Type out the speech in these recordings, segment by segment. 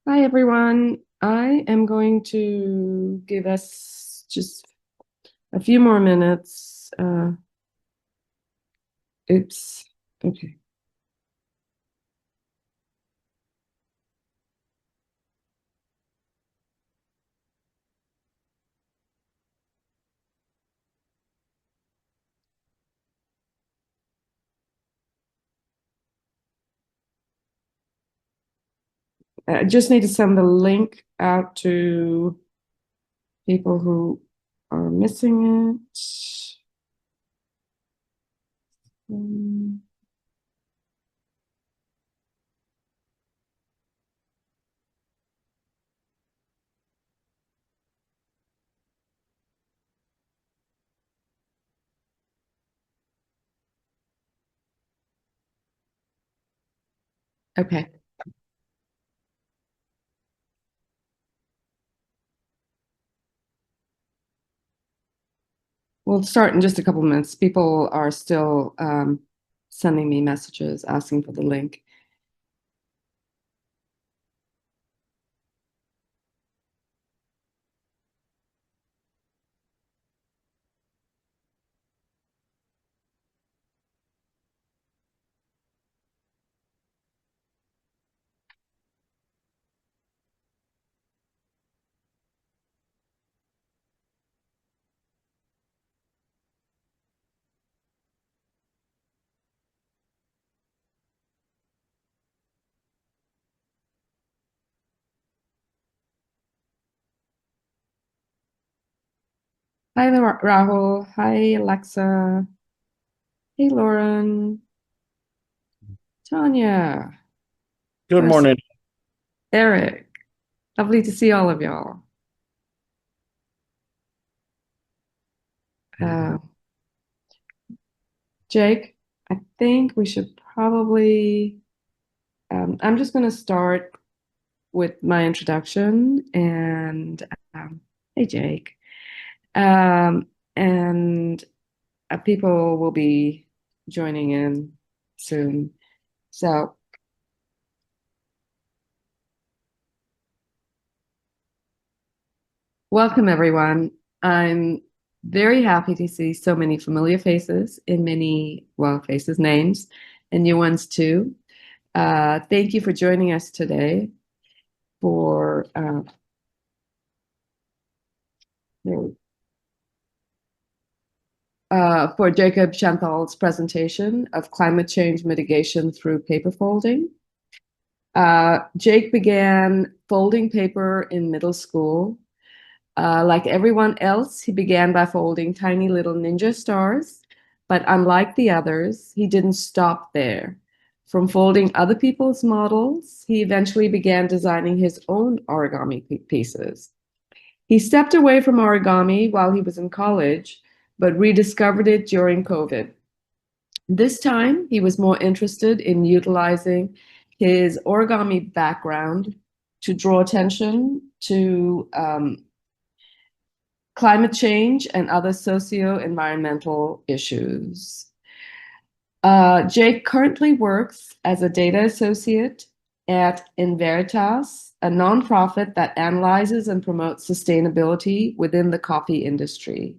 Hi, everyone. I am going to give us just a few more minutes. Oops. Okay. I just need to send the link out to people who are missing it. Um, okay. We'll start in just a couple minutes. People are still sending me messages asking for the link. Hi, Rahul. Hi, Alexa. Hey, Lauren. Tanya. Good Where's morning. Eric? Lovely to see all of y'all. Uh, Jake, I think we should probably, I'm just going to start with my introduction and, hey, Jake. Um, and people will be joining in soon. So, welcome, everyone. I'm very happy to see so many familiar faces in many, well, faces, names, and new ones too. Thank you for joining us today for there- for Jacob Schenthal's presentation of climate change mitigation through paper folding. Jake began folding paper in middle school. Like everyone else, he began by folding tiny little ninja stars, but unlike the others, he didn't stop there. From folding other people's models, he eventually began designing his own origami pieces. He stepped away from origami while he was in college, but rediscovered it during COVID. This time, he was more interested in utilizing his origami background to draw attention to climate change and other socio-environmental issues. Jake currently works as a data associate at Inveritas, a nonprofit that analyzes and promotes sustainability within the coffee industry.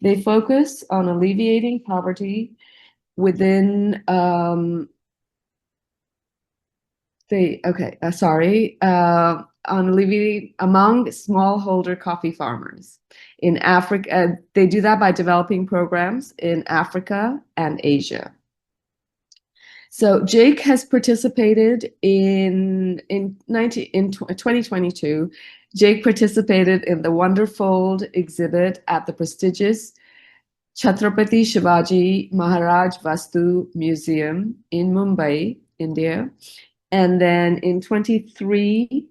They focus on alleviating poverty within on alleviating among smallholder coffee farmers in Africa. They do that by developing programs in Africa and Asia. So Jake has participated in 2022. Jake participated in the Wonderfold exhibit at the prestigious Chhatrapati Shivaji Maharaj Vastu Museum in Mumbai, India. And then in 23,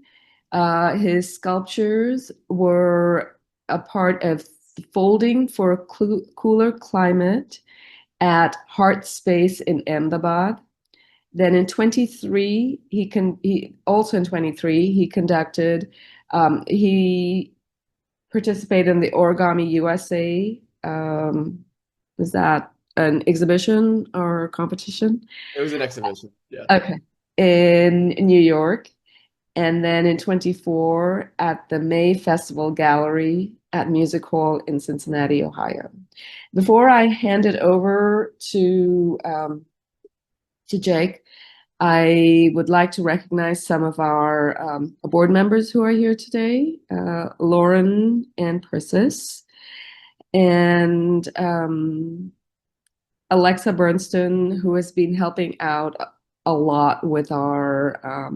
his sculptures were a part of folding for a cooler climate at Heart Space in Ahmedabad. Then in 23, he also in 23 he conducted he participated in the Origami USA. Was that an exhibition or competition? It was an exhibition. Yeah. Okay, in New York. and then in 24 at the May Festival Gallery at Music Hall in Cincinnati, Ohio. Before I hand it over to Jake, I would like to recognize some of our board members who are here today, Lauren and Persis, and Alexa Bernstein, who has been helping out a lot with our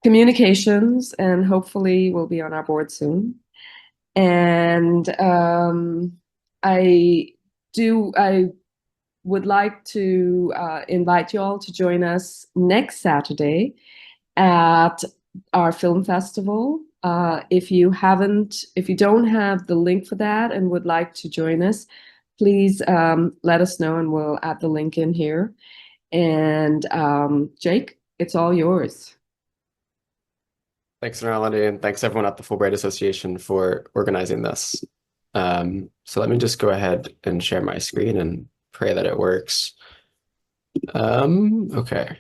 communications and hopefully will be on our board soon. And I would like to invite you all to join us next Saturday at our film festival. If you don't have the link for that and would like to join us, please let us know and we'll add the link in here. And Jake, it's all yours. Thanks, Melanie, and thanks everyone at the Fulbright Association for organizing this. So let me just go ahead and share my screen and pray that it works. Okay.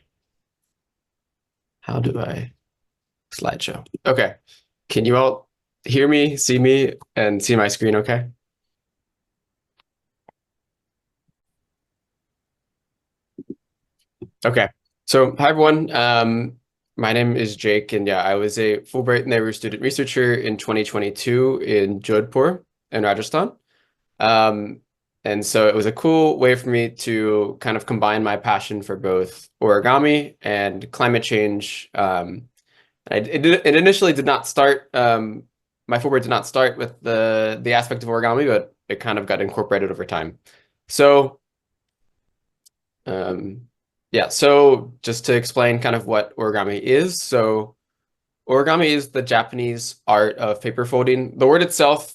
How do I slideshow? Okay. Can you all hear me, see me, and see my screen okay? Okay. So hi everyone. My name is Jake, and yeah, I was a Fulbright Nehru student researcher in 2022 in Jodhpur in Rajasthan. And so it was a cool way for me to kind of combine my passion for both origami and climate change. It initially did not start, my Fulbright did not start with the aspect of origami, but it kind of got incorporated over time. So yeah, so just to explain kind of what origami is. So origami is the Japanese art of paper folding. The word itself,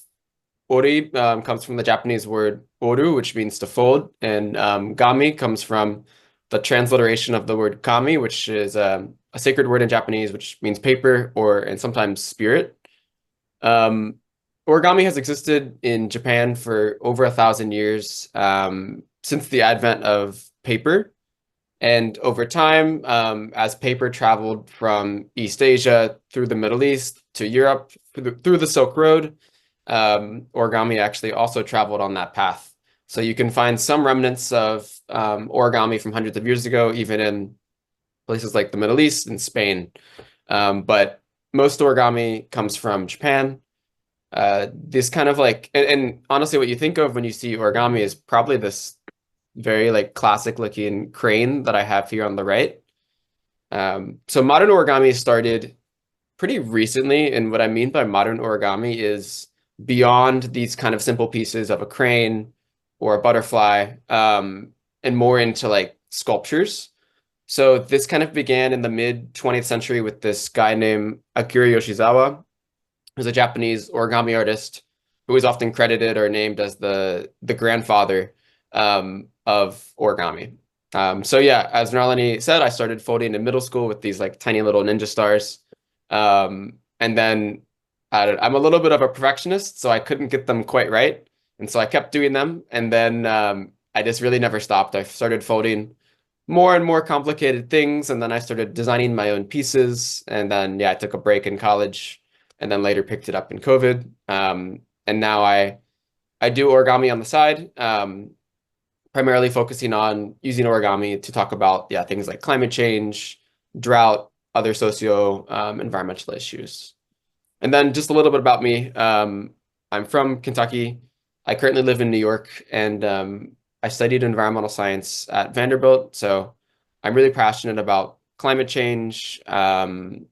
ori, comes from the Japanese word oru, which means to fold, and gami comes from the transliteration of the word kami, which is a sacred word in Japanese, which means paper and sometimes spirit. Origami has existed in Japan for over 1,000 years, since the advent of paper. And over time, as paper traveled from East Asia through the Middle East to Europe through the Silk Road, origami actually also traveled on that path. So you can find some remnants of origami from hundreds of years ago, even in places like the Middle East and Spain. But most origami comes from Japan. This kind of like, and honestly, what you think of when you see origami is probably this very like classic looking crane that I have here on the right. So modern origami started pretty recently, and what I mean by modern origami is beyond these kind of simple pieces of a crane or a butterfly, and more into like sculptures. So this kind of began in the mid 20th century with this guy named Akira Yoshizawa, who's a Japanese origami artist who is often credited or named as the grandfather of origami. So yeah, as Narlini said, I started folding in middle school with these like tiny little ninja stars. And then I'm a little bit of a perfectionist, so I couldn't get them quite right. And so I kept doing them. And then I just really never stopped. I started folding more and more complicated things. And then I started designing my own pieces. And then, yeah, I took a break in college and then later picked it up in COVID. And now I do origami on the side, primarily focusing on using origami to talk about, yeah, things like climate change, drought, other environmental issues. And then just a little bit about me. I'm from Kentucky. I currently live in New York, and I studied environmental science at Vanderbilt. So I'm really passionate about climate change. I've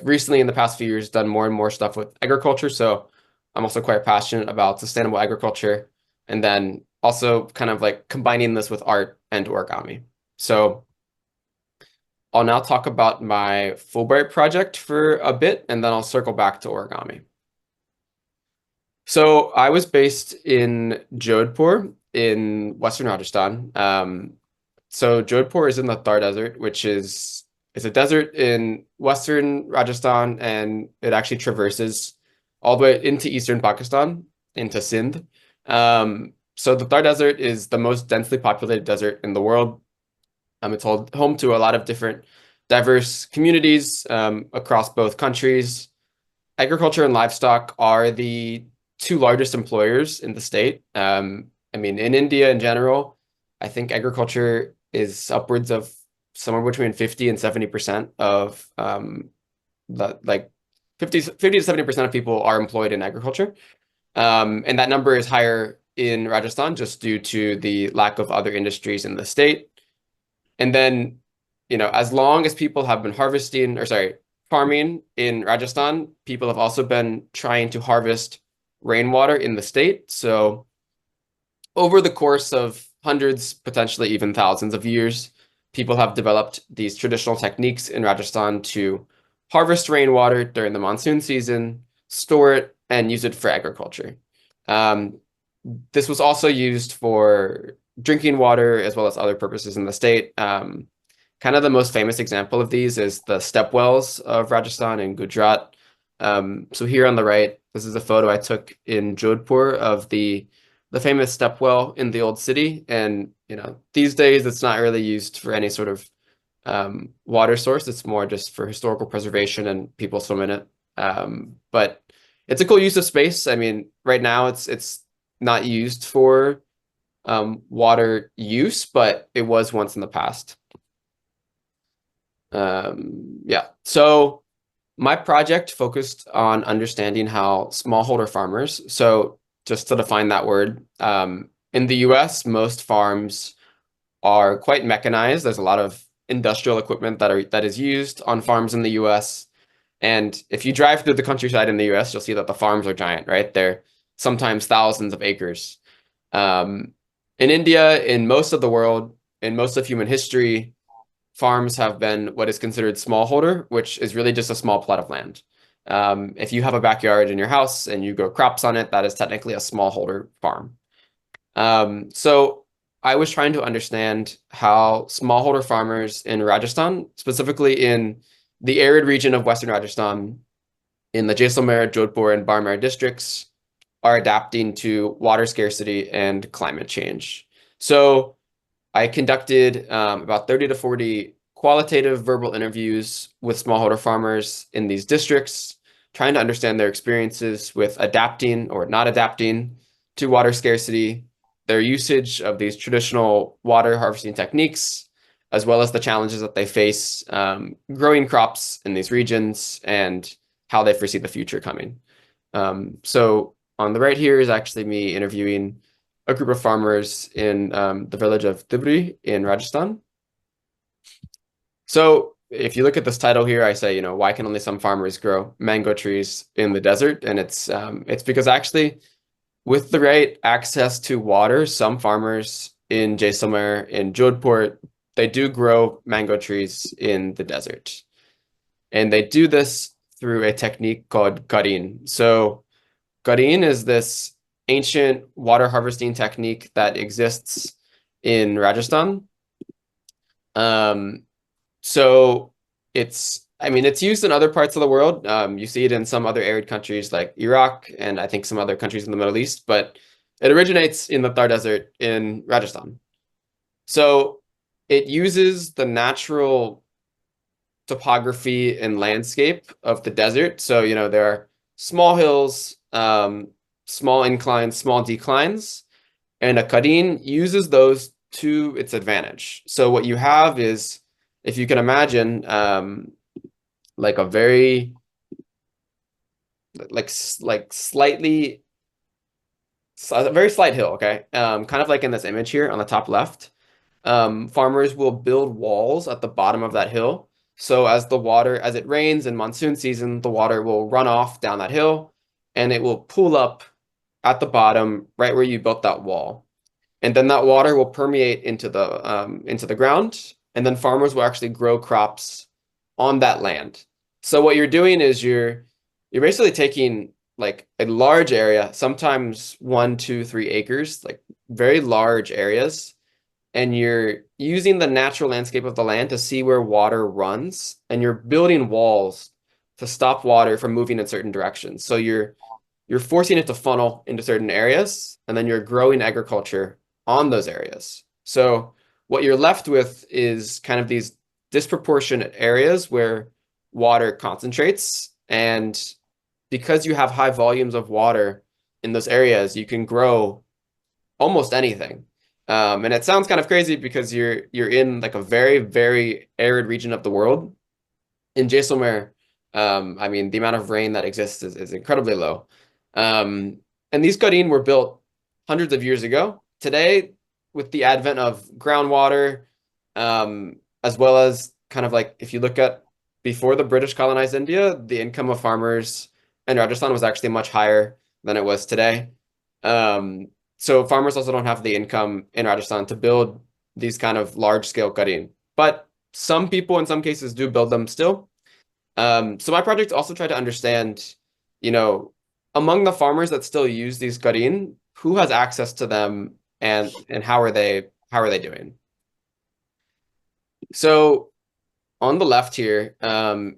recently, in the past few years, done more and more stuff with agriculture. So I'm also quite passionate about sustainable agriculture, and then also kind of like combining this with art and origami. So I'll now talk about my Fulbright project for a bit, and then I'll circle back to origami. So I was based in Jodhpur in Western Rajasthan. So Jodhpur is in the Thar Desert, which is a desert in Western Rajasthan, and it actually traverses all the way into Eastern Pakistan, into Sindh. So the Thar Desert is the most densely populated desert in the world. It's home to a lot of different diverse communities across both countries. Agriculture and livestock are the two largest employers in the state. I mean, in India in general, I think agriculture is upwards of somewhere between 50 and 70% of like 50 to 70% of people are employed in agriculture. And that number is higher in Rajasthan just due to the lack of other industries in the state. And then, as long as people have been farming in Rajasthan, people have also been trying to harvest rainwater in the state. So over the course of hundreds, potentially even thousands of years, people have developed these traditional techniques in Rajasthan to harvest rainwater during the monsoon season, store it, and use it for agriculture. This was also used for drinking water as well as other purposes in the state. Kind of the most famous example of these is the step wells of Rajasthan and Gujarat. So here on the right, this is a photo I took in Jodhpur of the famous step well in the old city. And these days it's not really used for any sort of water source. It's more just for historical preservation and people swim in it. But it's a cool use of space. I mean, right now it's not used for water use, but it was once in the past. Yeah, so my project focused on understanding how smallholder farmers, so just to define that word, in the US, most farms are quite mechanized. There's a lot of industrial equipment that is used on farms in the US. And if you drive through the countryside in the US, you'll see that the farms are giant, right? They're sometimes thousands of acres. In India, in most of the world, in most of human history, farms have been what is considered smallholder, which is really just a small plot of land. If you have a backyard in your house and you grow crops on it, that is technically a smallholder farm. So I was trying to understand how smallholder farmers in Rajasthan, specifically in the arid region of Western Rajasthan, in the Jaisalmer, Jodhpur, and Barmer districts, are adapting to water scarcity and climate change. So I conducted about 30 to 40 qualitative verbal interviews with smallholder farmers in these districts, trying to understand their experiences with adapting or not adapting to water scarcity, their usage of these traditional water harvesting techniques, as well as the challenges that they face growing crops in these regions and how they foresee the future coming. So on the right here is actually me interviewing a group of farmers in the village of Tibri in Rajasthan. So if you look at this title here, I say, why can only some farmers grow mango trees in the desert? And it's because actually with the right access to water, some farmers in Jaisalmer, in Jodhpur, they do grow mango trees in the desert. And they do this through a technique called garin. So garin is this ancient water harvesting technique that exists in Rajasthan. So it's used in other parts of the world. You see it in some other arid countries like Iraq and I think some other countries in the Middle East, but it originates in the Thar Desert in Rajasthan. So it uses the natural topography and landscape of the desert. So, there are small hills, small inclines, small declines, and a garin uses those to its advantage. So what you have is, if you can imagine, like a very slightly a very slight hill, okay? Kind of like in this image here on the top left. Farmers will build walls at the bottom of that hill. So as it rains in monsoon season, the water will run off down that hill and it will pool up at the bottom right where you built that wall. And then that water will permeate into the ground, and then farmers will actually grow crops on that land. So what you're doing is you're basically taking like a large area, sometimes 1, 2, 3 acres, like very large areas, and you're using the natural landscape of the land to see where water runs, and you're building walls to stop water from moving in certain directions. So you're forcing it to funnel into certain areas, and then you're growing agriculture on those areas. So what you're left with is kind of these disproportionate areas where water concentrates. And because you have high volumes of water in those areas, you can grow almost anything. And it sounds kind of crazy because you're in like a very, very arid region of the world. In Jaisalmer, I mean, the amount of rain that exists is incredibly low. And these Garin were built hundreds of years ago. Today, with the advent of groundwater, as well as kind of like if you look at before the British colonized India, the income of farmers in Rajasthan was actually much higher than it was today. So farmers also don't have the income in Rajasthan to build these kind of large scale Garin. But some people in some cases do build them still. So my project also tried to understand, you know, among the farmers that still use these Garin, who has access to them and how are they doing? So on the left here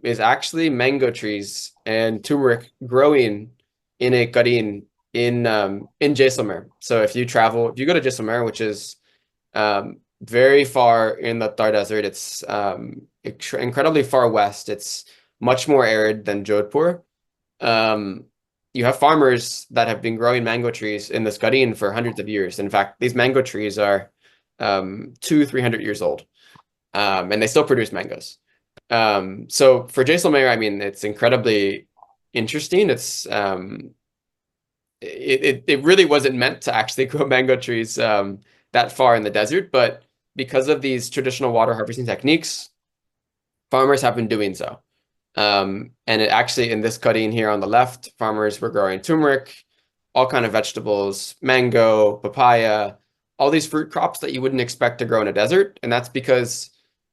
is actually mango trees and turmeric growing in a Garin in Jaisalmer. So if you go to Jaisalmer, which is very far in the Thar Desert, it's incredibly far west. It's much more arid than Jodhpur. You have farmers that have been growing mango trees in this Garin for hundreds of years. In fact, these mango trees are 200-300 years old, and they still produce mangoes. So for Jaisalmer, I mean, it's incredibly interesting. It really wasn't meant to actually grow mango trees that far in the desert, but because of these traditional water harvesting techniques, farmers have been doing so. And it actually, in this cutting here on the left, farmers were growing turmeric, all kind of vegetables, mango, papaya, all these fruit crops that you wouldn't expect to grow in a desert. And that's because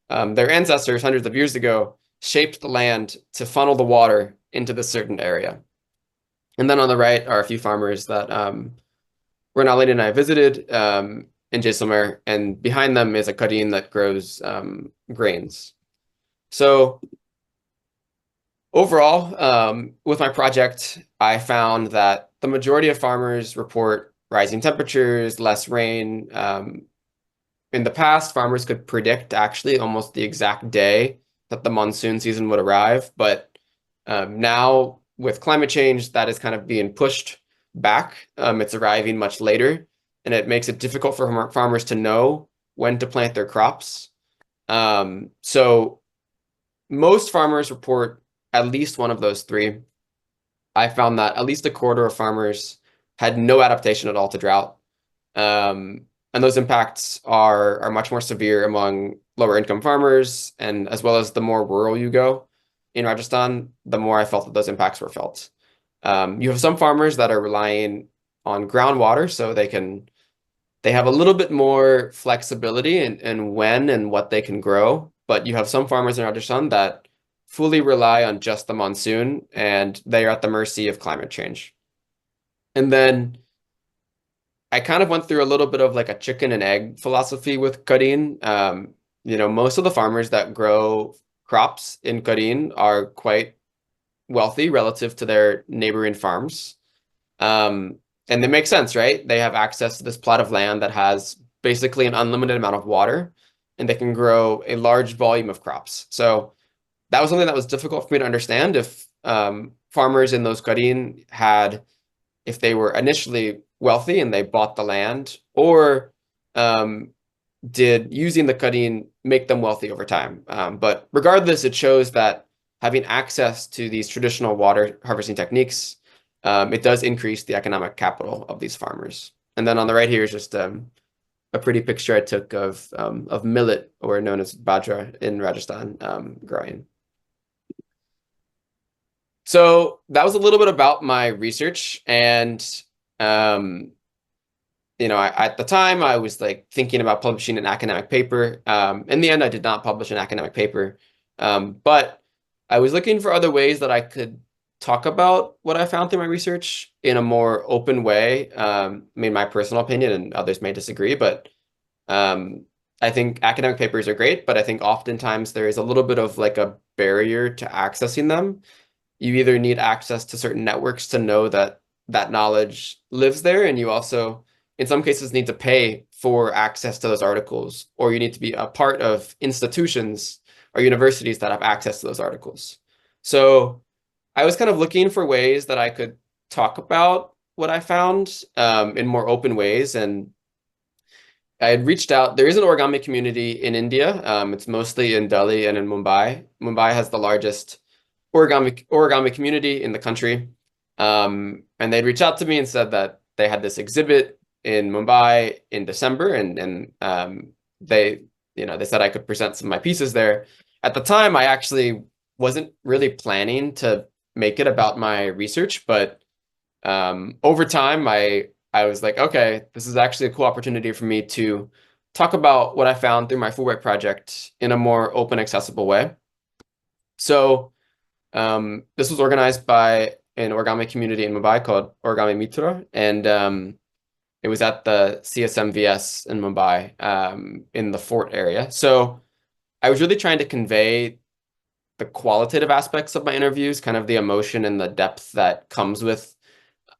their ancestors hundreds of years ago shaped the land to funnel the water into this certain area. And then on the right are a few farmers that Renalini and I visited in Jaisalmer, and behind them is a Karin that grows grains. So overall, with my project, I found that the majority of farmers report rising temperatures, less rain. In the past, farmers could predict actually almost the exact day that the monsoon season would arrive, but now with climate change, that is kind of being pushed back. It's arriving much later, and it makes it difficult for farmers to know when to plant their crops. So most farmers report at least one of those three. I found that at least a quarter of farmers had no adaptation at all to drought. And those impacts are much more severe among lower income farmers, and as well as the more rural you go in Rajasthan, the more I felt that those impacts were felt. You have some farmers that are relying on groundwater, so they have a little bit more flexibility in when and what they can grow. But you have some farmers in Rajasthan that fully rely on just the monsoon, and they are at the mercy of climate change. And then I kind of went through a little bit of like a chicken and egg philosophy with Karin. Most of the farmers that grow crops in Karin are quite wealthy relative to their neighboring farms. And it makes sense, right? They have access to this plot of land that has basically an unlimited amount of water, and they can grow a large volume of crops. So that was something that was difficult for me to understand if farmers in those Karin if they were initially wealthy and they bought the land, or did using the Karin make them wealthy over time. But regardless, it shows that having access to these traditional water harvesting techniques, it does increase the economic capital of these farmers. And then on the right here is just a pretty picture I took of millet, or known as bajra in Rajasthan, growing. So that was a little bit about my research, and at the time I was like thinking about publishing an academic paper. In the end, I did not publish an academic paper, but I was looking for other ways that I could talk about what I found through my research in a more open way. My personal opinion, and others may disagree, but I think academic papers are great, but I think oftentimes there is a little bit of like a barrier to accessing them. You either need access to certain networks to know that that knowledge lives there, and you also, in some cases, need to pay for access to those articles, or you need to be a part of institutions or universities that have access to those articles. So I was kind of looking for ways that I could talk about what I found in more open ways. And I had reached out. There is an origami community in India. It's mostly in Delhi and in Mumbai. Mumbai has the largest origami community in the country. And they'd reached out to me and said that they had this exhibit in Mumbai in December, and they said I could present some of my pieces there. At the time, I actually wasn't really planning to make it about my research, but over time, I was like, okay, this is actually a cool opportunity for me to talk about what I found through my Fulbright project in a more open, accessible way. So this was organized by an origami community in Mumbai called Origami Mitra, and it was at the CSMVS in Mumbai in the Fort area. So I was really trying to convey the qualitative aspects of my interviews, kind of the emotion and the depth that comes with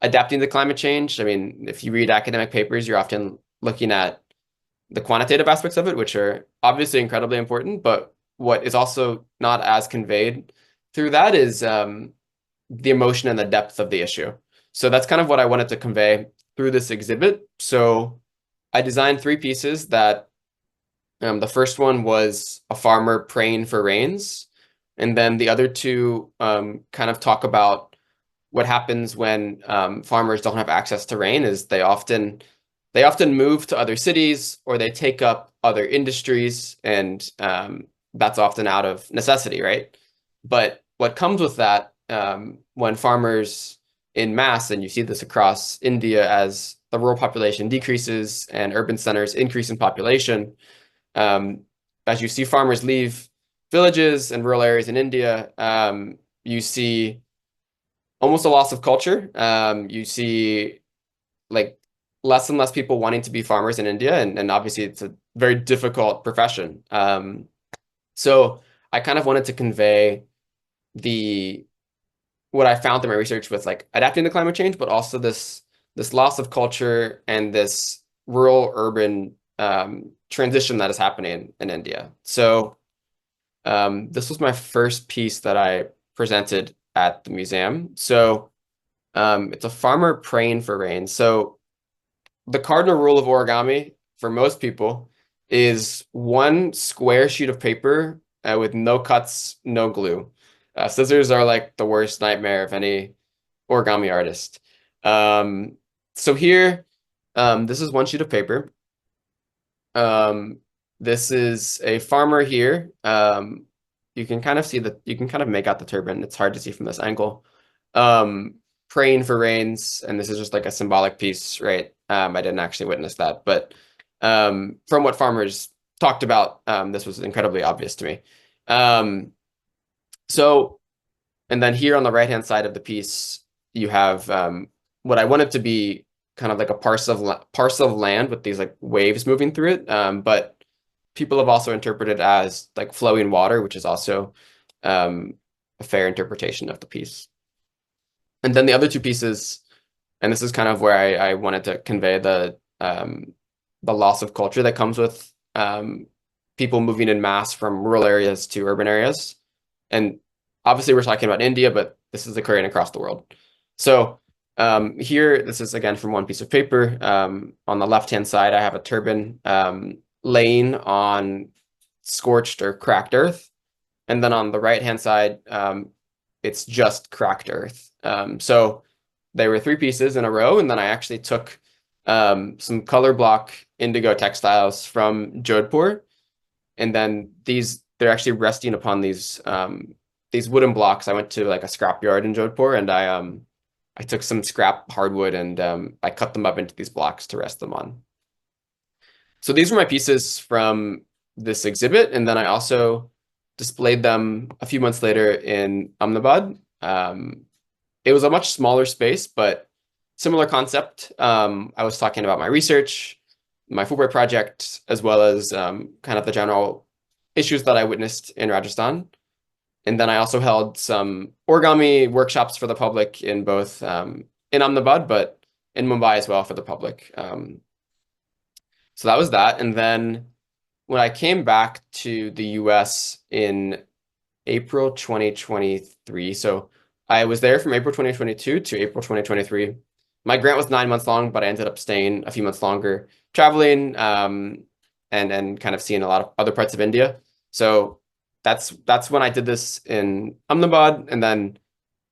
adapting to climate change. I mean, if you read academic papers, you're often looking at the quantitative aspects of it, which are obviously incredibly important, but what is also not as conveyed through that is the emotion and the depth of the issue. So that's kind of what I wanted to convey through this exhibit. So I designed 3 pieces that the first one was a farmer praying for rains. And then the other 2 kind of talk about what happens when farmers don't have access to rain is they often move to other cities or they take up other industries, and that's often out of necessity, right? But what comes with that when farmers in mass, and you see this across India as the rural population decreases and urban centers increase in population, as you see farmers leave villages and rural areas in India, you see almost a loss of culture. You see like less and less people wanting to be farmers in India, and obviously it's a very difficult profession. So I kind of wanted to convey what I found through my research with like adapting to climate change, but also this loss of culture and this rural urban transition that is happening in India. So this was my first piece that I presented at the museum. So it's a farmer praying for rain. So the cardinal rule of origami for most people is 1 square sheet of paper with no cuts, no glue. Scissors are like the worst nightmare of any origami artist. So here, this is 1 sheet of paper. This is a farmer here. You can kind of see you can kind of make out the turban. It's hard to see from this angle. Praying for rains, and this is just like a symbolic piece, right? I didn't actually witness that, but from what farmers talked about, this was incredibly obvious to me. So, and then here on the right-hand side of the piece, you have what I wanted to be kind of like a parcel of land with these like waves moving through it, but people have also interpreted as like flowing water, which is also a fair interpretation of the piece. And then the other 2 pieces, and this is kind of where I wanted to convey the loss of culture that comes with people moving in mass from rural areas to urban areas. And obviously we're talking about India, but this is occurring across the world. So here, this is again from 1 piece of paper. On the left-hand side, I have a turban laying on scorched or cracked earth. And then on the right-hand side, it's just cracked earth. So there were 3 pieces in a row, and then I actually took some color block indigo textiles from Jodhpur, and then they're actually resting upon these wooden blocks. I went to like a scrapyard in Jodhpur, and I took some scrap hardwood and I cut them up into these blocks to rest them on. So these were my pieces from this exhibit, and then I also displayed them a few months later in Ahmedabad. It was a much smaller space, but similar concept. I was talking about my research, my Fulbright project, as well as kind of the general issues that I witnessed in Rajasthan. And then I also held some origami workshops for the public in both in Ahmedabad, but in Mumbai as well for the public. So that was that. And then when I came back to the US in April 2023, so I was there from April 2022 to April 2023. My grant was 9 months long, but I ended up staying a few months longer, traveling and kind of seeing a lot of other parts of India. So that's when I did this in Ahmedabad, and then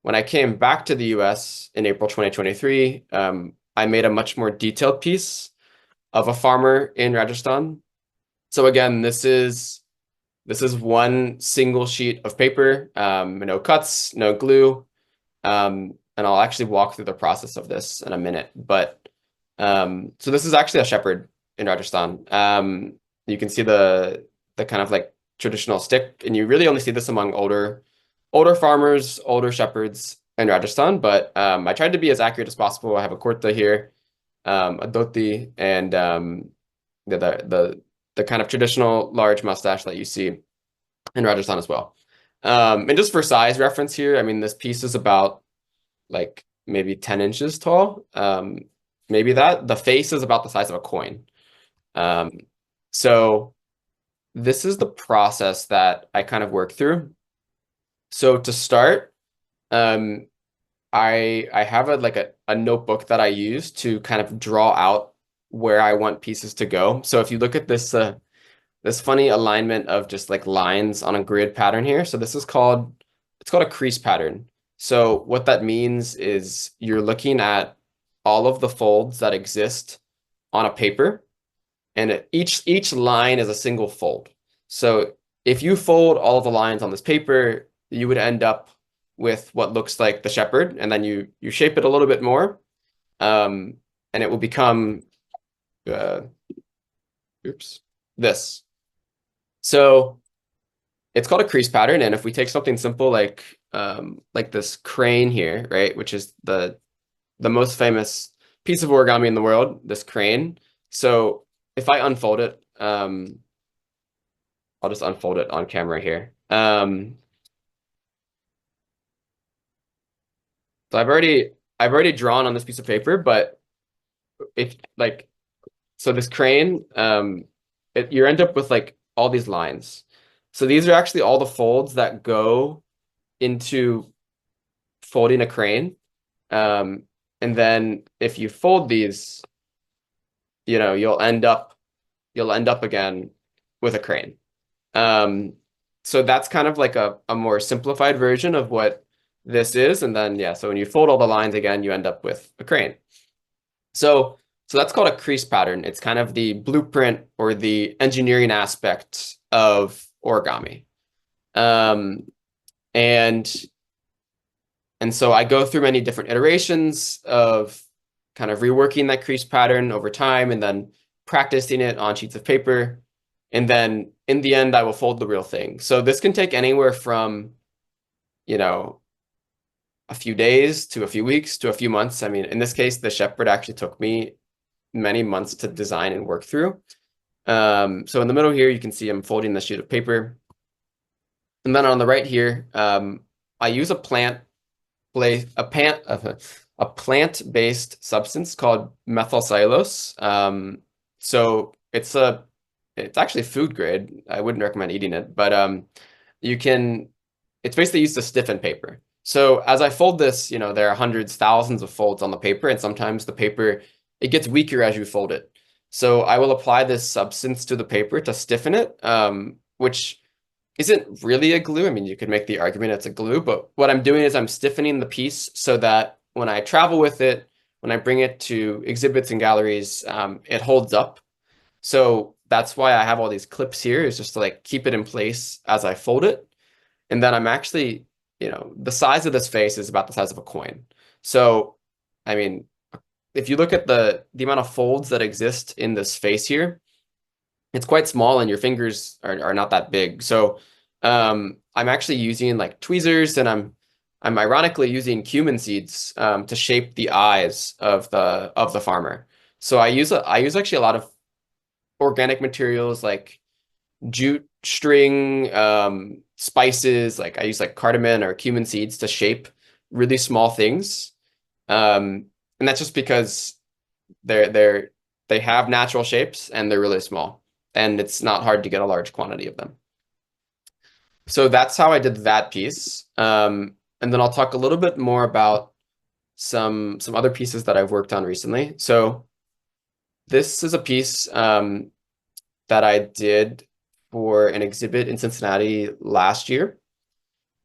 when I came back to the US in April 2023, I made a much more detailed piece of a farmer in Rajasthan. So again, this is one single sheet of paper, no cuts, no glue, and I'll actually walk through the process of this in a minute. But so this is actually a shepherd in Rajasthan. You can see the kind of like traditional stick, and you really only see this among older farmers, older shepherds in Rajasthan. But I tried to be as accurate as possible. I have a kurta here, a dhoti, and the kind of traditional large mustache that you see in Rajasthan as well. And just for size reference here, I mean, this piece is about like maybe 10 inches tall. Maybe that. The face is about the size of a coin. So this is the process that I kind of work through. So to start, I have a notebook that I use to kind of draw out where I want pieces to go. So if you look at this this funny alignment of just like lines on a grid pattern here, so this is called a crease pattern. So what that means is you're looking at all of the folds that exist on a paper, and each line is a single fold. So if you fold all of the lines on this paper, you would end up with what looks like the shepherd, and then you shape it a little bit more, and it will become this. So it's called a crease pattern, and if we take something simple like this crane here, right, which is the most famous piece of origami in the world, this crane. So if I unfold it, I'll just unfold it on camera here. So I've already drawn on this piece of paper, but if like, so this crane, you end up with like all these lines. So these are actually all the folds that go into folding a crane. And then if you fold these, you know, you'll end up again with a crane. So that's kind of like a more simplified version of what this is. And then, yeah, so when you fold all the lines again, you end up with a crane. So that's called a crease pattern. It's kind of the blueprint or the engineering aspect of origami. And so I go through many different iterations of kind of reworking that crease pattern over time and then practicing it on sheets of paper. And then in the end, I will fold the real thing. So this can take anywhere from, you know, a few days to a few weeks to a few months. I mean, in this case, the shepherd actually took me many months to design and work through. So in the middle here, you can see I'm folding the sheet of paper. And then on the right here, I use a plant-based substance called methyl cellulose. So it's actually food grade. I wouldn't recommend eating it, but it's basically used to stiffen paper. So as I fold this, you know, there are hundreds, thousands of folds on the paper, and sometimes the paper, it gets weaker as you fold it. So I will apply this substance to the paper to stiffen it, which isn't really a glue. I mean, you could make the argument it's a glue, but what I'm doing is I'm stiffening the piece so that when I travel with it, when I bring it to exhibits and galleries, it holds up. So that's why I have all these clips here, is just to like keep it in place as I fold it. And then I'm actually, you know, the size of this face is about the size of a coin. So, I mean, if you look at the amount of folds that exist in this face here, it's quite small and your fingers are not that big. So I'm actually using like tweezers, and I'm ironically using cumin seeds to shape the eyes of the farmer. So I use actually a lot of organic materials like jute string, spices, like I use like cardamom or cumin seeds to shape really small things. And that's just because they have natural shapes and they're really small. and it's not hard to get a large quantity of them. So that's how I did that piece. And then I'll talk a little bit more about some other pieces that I've worked on recently. So this is a piece that I did for an exhibit in Cincinnati last year.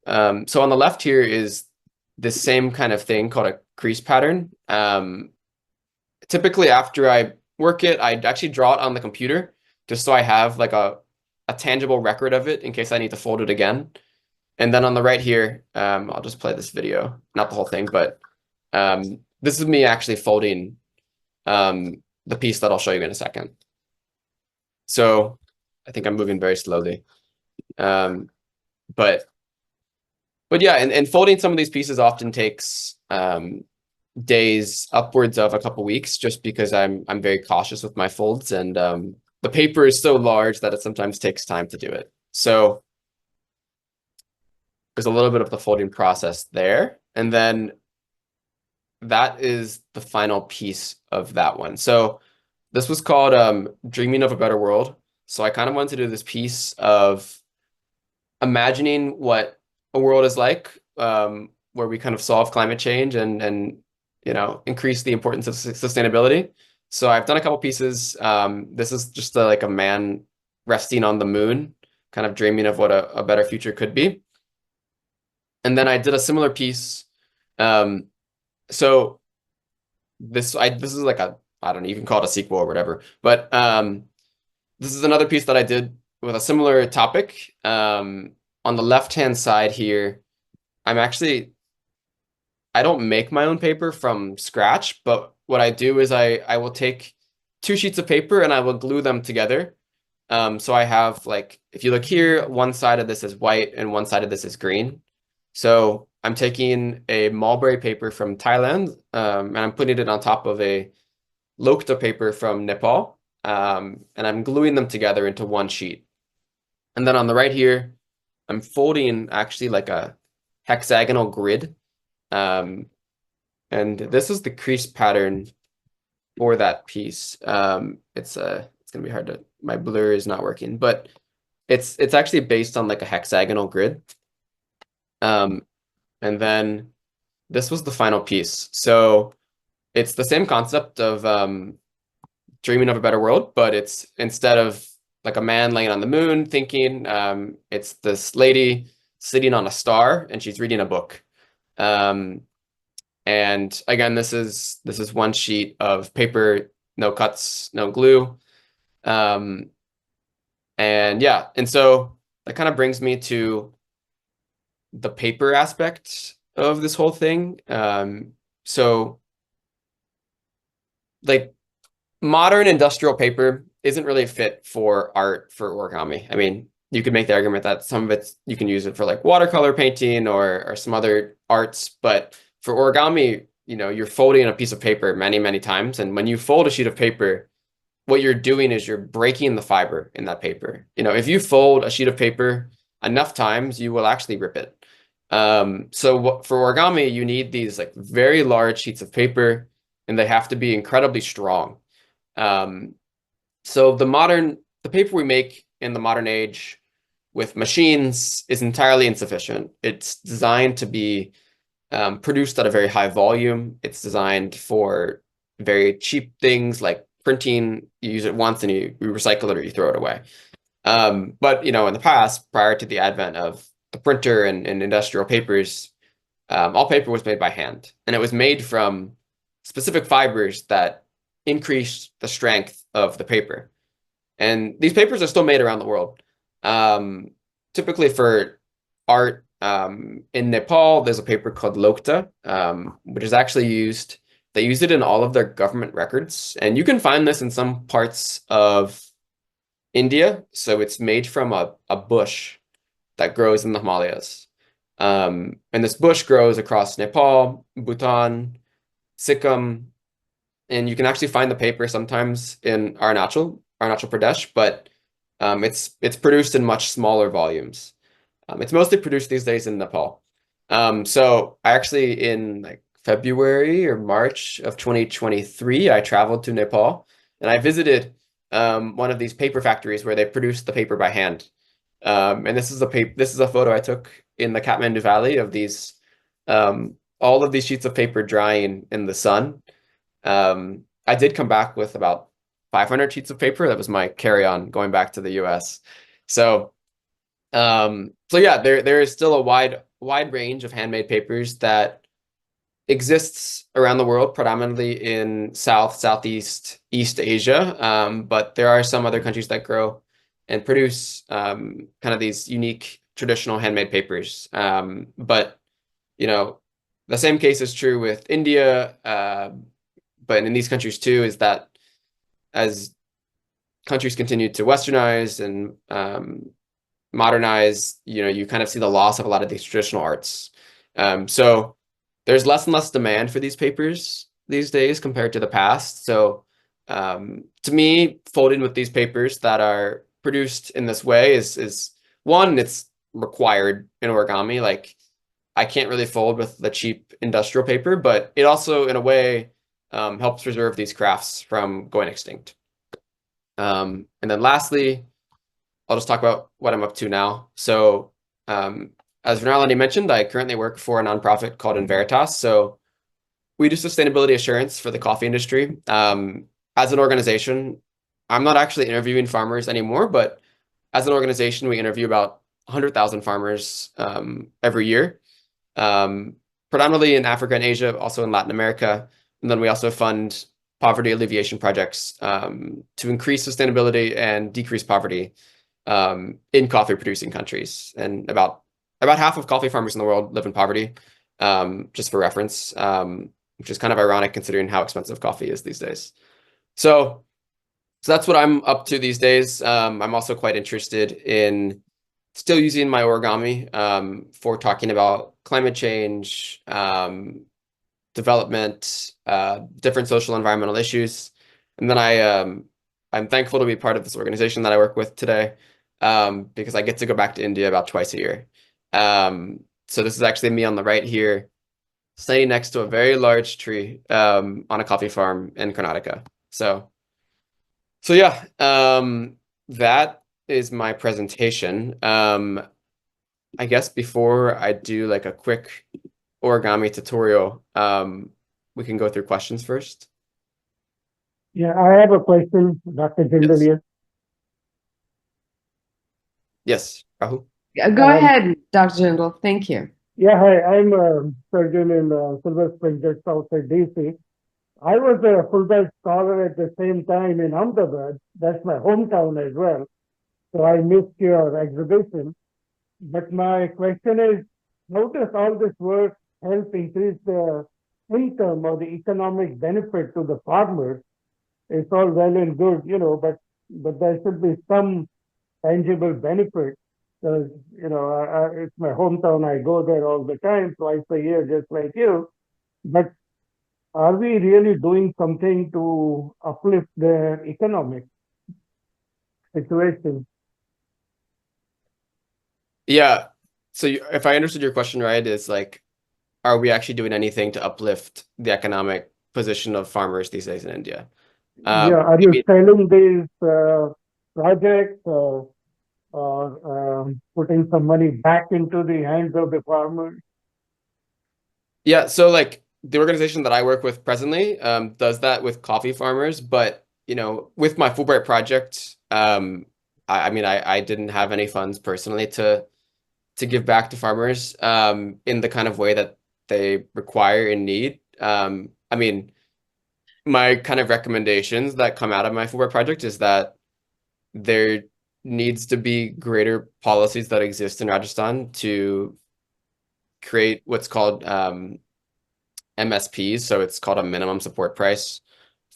So on the left here is this same kind of thing called a crease pattern. Typically after I work it, I'd actually draw it on the computer just so I have like a tangible record of it in case I need to fold it again. And then on the right here, I'll just play this video, not the whole thing, but this is me actually folding the piece that I'll show you in a second. So I think I'm moving very slowly. But yeah, and folding some of these pieces often takes days, upwards of a couple weeks, just because I'm very cautious with my folds, and the paper is so large that it sometimes takes time to do it. So there's a little bit of the folding process there, and then that is the final piece of that one. So this was called Dreaming of a Better World. So I kind of wanted to do this piece of imagining what a world is like, where we kind of solve climate change and increase the importance of sustainability. So I've done a couple pieces. This is just like a man resting on the moon, kind of dreaming of what a better future could be. And then I did a similar piece. So this is like I don't know, you can call it a sequel or whatever. But this is another piece that I did with a similar topic. On the left-hand side here, I don't make my own paper from scratch, but what I do is I will take 2 sheets of paper and I will glue them together. So I have, like, if you look here, one side of this is white and one side of this is green. So I'm taking a mulberry paper from Thailand, and I'm putting it on top of a Lokta paper from Nepal, and I'm gluing them together into one sheet. And then on the right here, I'm folding actually like a hexagonal grid. And this is the crease pattern for that piece. It's gonna be hard to, my blur is not working, but it's actually based on like a hexagonal grid. And then this was the final piece. So it's the same concept of dreaming of a better world, but it's, instead of like a man laying on the moon thinking, it's this lady sitting on a star and she's reading a book. And again, this is one sheet of paper, no cuts, no glue. And yeah, and so that kind of brings me to the paper aspect of this whole thing. So like modern industrial paper isn't really fit for art, for origami. I mean, you could make the argument that some of it's, you can use it for like watercolor painting or some other arts, but for origami, you're folding a piece of paper many, many times. And when you fold a sheet of paper, what you're doing is you're breaking the fiber in that paper. If you fold a sheet of paper enough times, you will actually rip it. So for origami, you need these like very large sheets of paper, and they have to be incredibly strong. So the paper we make in the modern age with machines is entirely insufficient. It's designed to be produced at a very high volume. It's designed for very cheap things like printing. You use it once and you recycle it or you throw it away. But in the past, prior to the advent of the printer and industrial papers, all paper was made by hand, and it was made from specific fibers that increase the strength of the paper. And these papers are still made around the world. Typically for art, in Nepal, there's a paper called Lokta, which is actually used. They use it in all of their government records, and you can find this in some parts of India. So it's made from a bush that grows in the Himalayas. And this bush grows across Nepal, Bhutan, Sikkim, and you can actually find the paper sometimes in Arunachal Pradesh, but it's produced in much smaller volumes. It's mostly produced these days in Nepal. So I actually, in like February or March of 2023, I traveled to Nepal and I visited one of these paper factories where they produce the paper by hand. And this is a photo I took in the Kathmandu Valley of these all of these sheets of paper drying in the sun. I did come back with about 500 sheets of paper. That was my carry-on going back to the US. So so yeah, there is still a wide range of handmade papers that exists around the world, predominantly in South, Southeast, East Asia. But there are some other countries that grow and produce kind of these unique traditional handmade papers. But you know, the same case is true with India, but in these countries too, is that as countries continue to westernize and modernize, you kind of see the loss of a lot of these traditional arts. So there's less and less demand for these papers these days compared to the past. So to me, folding with these papers that are produced in this way is one, it's required in origami. Like I can't really fold with the cheap industrial paper, but it also, in a way, helps preserve these crafts from going extinct. And then lastly, I'll just talk about what I'm up to now. So as Vernal already mentioned, I currently work for a nonprofit called Inveritas. So we do sustainability assurance for the coffee industry. As an organization, I'm not actually interviewing farmers anymore, but as an organization, we interview about 100,000 farmers every year, predominantly in Africa and Asia, also in Latin America. And then we also fund poverty alleviation projects to increase sustainability and decrease poverty in coffee producing countries. And about half of coffee farmers in the world live in poverty, just for reference, which is kind of ironic considering how expensive coffee is these days. So that's what I'm up to these days. I'm also quite interested in still using my origami for talking about climate change, development, different social environmental issues. And then I'm thankful to be part of this organization that I work with today, because I get to go back to India about twice a year. So this is actually me on the right here, standing next to a very large tree on a coffee farm in Karnataka. So yeah, that is my presentation. I guess before I do like a quick origami tutorial, we can go through questions first. Yeah, I have a question, Dr. Jindal. Yes, Rahul. Go ahead, Dr. Jindal. Thank you. Yeah, hi, I'm a surgeon in Silver Spring, just outside DC. I was a Fulbright scholar at the same time in Ahmedabad. That's my hometown as well. So I missed your exhibition. But my question is, how does all this work help increase the income or the economic benefit to the farmers? It's all well and good, but there should be some tangible benefit. Because, it's my hometown. I go there all the time, twice a year, just like you. But are we really doing something to uplift their economic situation? Yeah. So if I understood your question right, it's like, are we actually doing anything to uplift the economic position of farmers these days in India? Are you selling these projects putting some money back into the hands of the farmers? Yeah, so like the organization that I work with presently does that with coffee farmers, but with my Fulbright project, I didn't have any funds personally to give back to farmers in the kind of way that they require and need. My kind of recommendations that come out of my Fulbright project is that there needs to be greater policies that exist in Rajasthan to create what's called MSPs. So it's called a minimum support price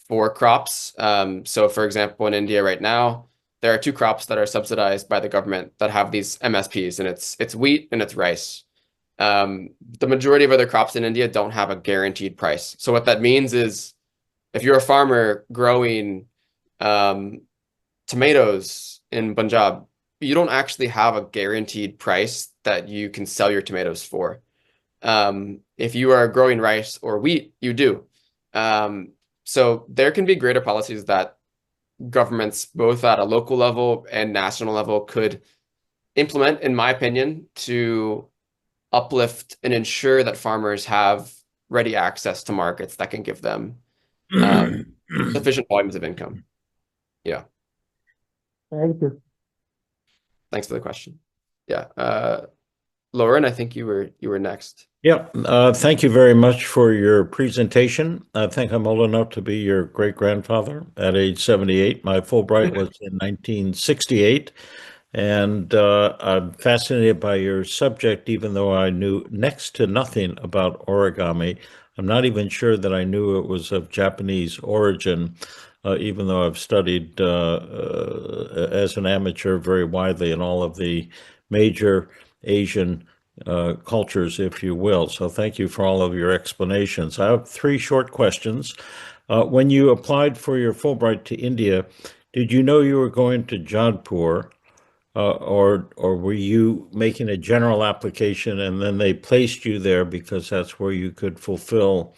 for crops. So for example, in India right now, there are two crops that are subsidized by the government that have these MSPs, and it's wheat and it's rice. The majority of other crops in India don't have a guaranteed price. So what that means is if you're a farmer growing tomatoes in Punjab, you don't actually have a guaranteed price that you can sell your tomatoes for. If you are growing rice or wheat, you do. So there can be greater policies that governments, both at a local level and national level, could implement, in my opinion, to uplift and ensure that farmers have ready access to markets that can give them sufficient volumes of income. Yeah. Thank you. Thanks for the question. Yeah. Lauren, I think you were next. Yeah, thank you very much for your presentation. I think I'm old enough to be your great-grandfather at age 78. My Fulbright was in 1968, and I'm fascinated by your subject, even though I knew next to nothing about origami. I'm not even sure that I knew it was of Japanese origin, even though I've studied as an amateur very widely in all of the major Asian cultures, if you will. So thank you for all of your explanations. I have three short questions. When you applied for your Fulbright to India, did you know you were going to Jodhpur, or were you making a general application and then they placed you there because that's where you could fulfill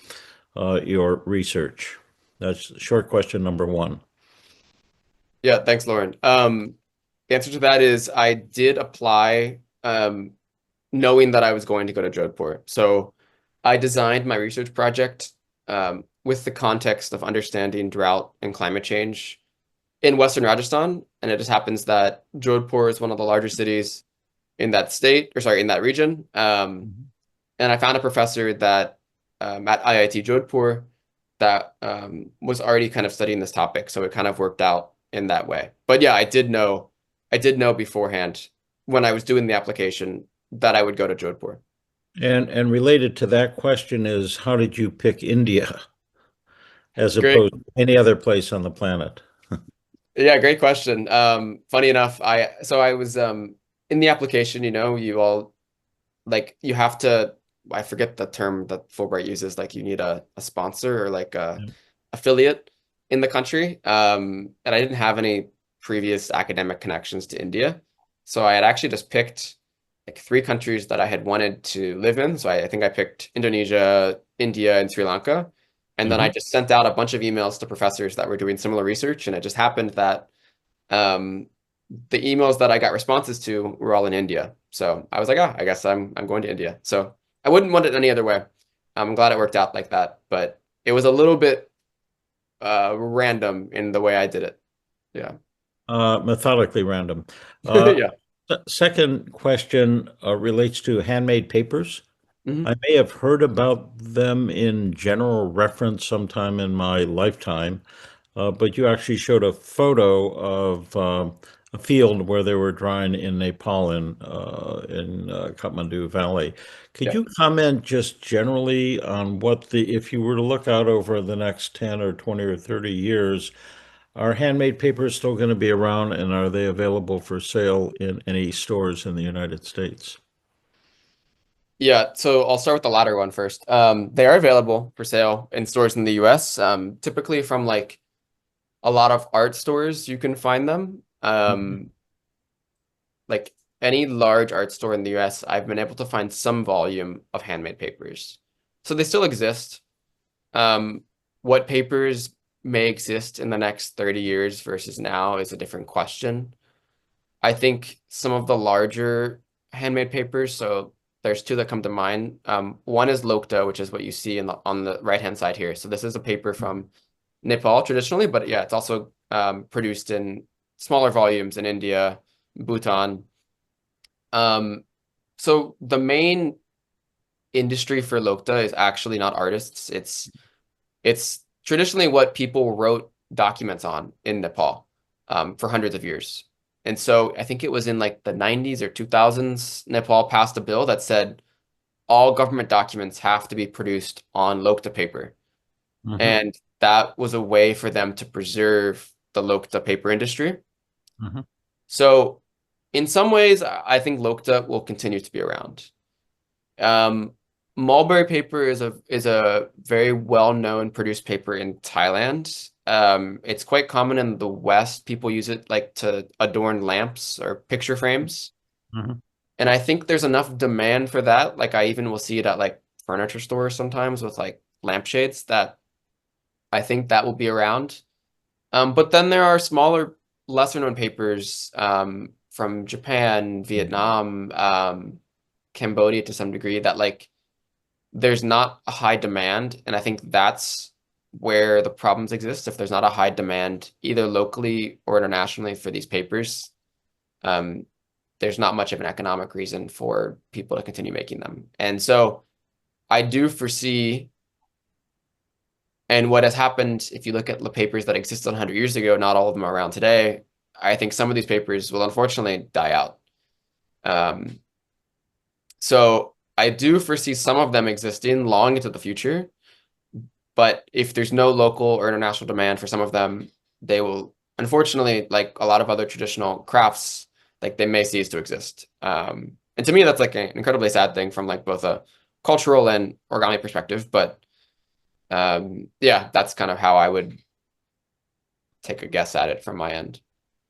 your research? That's short question number one. Yeah, thanks, Lauren. The answer to that is I did apply knowing that I was going to go to Jodhpur. So I designed my research project with the context of understanding drought and climate change in Western Rajasthan. And it just happens that Jodhpur is one of the largest cities in that state, or sorry, in that region. And I found a professor that at IIT Jodhpur that was already kind of studying this topic. So it kind of worked out in that way. But yeah, I did know beforehand when I was doing the application that I would go to Jodhpur. And related to that question is, how did you pick India as Great. opposed to any other place on the planet? Yeah, great question. Funny enough, I was in the application, you all you have to, I forget the term that Fulbright uses, like you need a sponsor or like a affiliate in the country. And I didn't have any previous academic connections to India. So I had actually just picked like 3 countries that I had wanted to live in. So I think I picked Indonesia, India, and Sri Lanka. And then I just sent out a bunch of emails to professors that were doing similar research. And it just happened that the emails that I got responses to were all in India. So I was like, I guess I'm going to India. So I wouldn't want it any other way. I'm glad it worked out like that. But it was a little bit random in the way I did it. Yeah. Methodically random. Yeah. Second question relates to handmade papers. I may have heard about them in general reference sometime in my lifetime, but you actually showed a photo of a field where they were drying in Nepal in Kathmandu Valley. Could you comment just generally on if you were to look out over the next 10 or 20 or 30 years, are handmade papers still going to be around, and are they available for sale in any stores in the United States? Yeah, so I'll start with the latter one first. They are available for sale in stores in the US, typically from like a lot of art stores, you can find them. Like any large art store in the US, I've been able to find some volume of handmade papers. So they still exist. What papers may exist in the next 30 years versus now is a different question. I think some of the larger handmade papers, so there's 2 that come to mind. One is Lokta, which is what you see on the right-hand side here. So this is a paper from Nepal traditionally, but yeah, it's also produced in smaller volumes in India, Bhutan. So the main industry for Lokta is actually not artists. It's traditionally what people wrote documents on in Nepal for hundreds of years. And so I think it was in like the 90s or 2000s, Nepal passed a bill that said all government documents have to be produced on Lokta paper. And that was a way for them to preserve the Lokta paper industry. So in some ways, I think Lokta will continue to be around. Mulberry paper is a very well-known produced paper in Thailand. It's quite common in the West. People use it like to adorn lamps or picture frames. And I think there's enough demand for that. Like I even will see it at like furniture stores sometimes with like lampshades that I think that will be around. But then there are smaller, lesser known papers from Japan, Vietnam, Cambodia to some degree that like there's not a high demand. And I think that's where the problems exist. If there's not a high demand, either locally or internationally for these papers, there's not much of an economic reason for people to continue making them. And so I do foresee, and what has happened, if you look at the papers that existed 100 years ago, not all of them are around today. I think some of these papers will unfortunately die out. So I do foresee some of them existing long into the future, but if there's no local or international demand for some of them, they will, unfortunately, like a lot of other traditional crafts, like they may cease to exist. And to me, that's like an incredibly sad thing from like both a cultural and origami perspective. But yeah, that's kind of how I would take a guess at it from my end.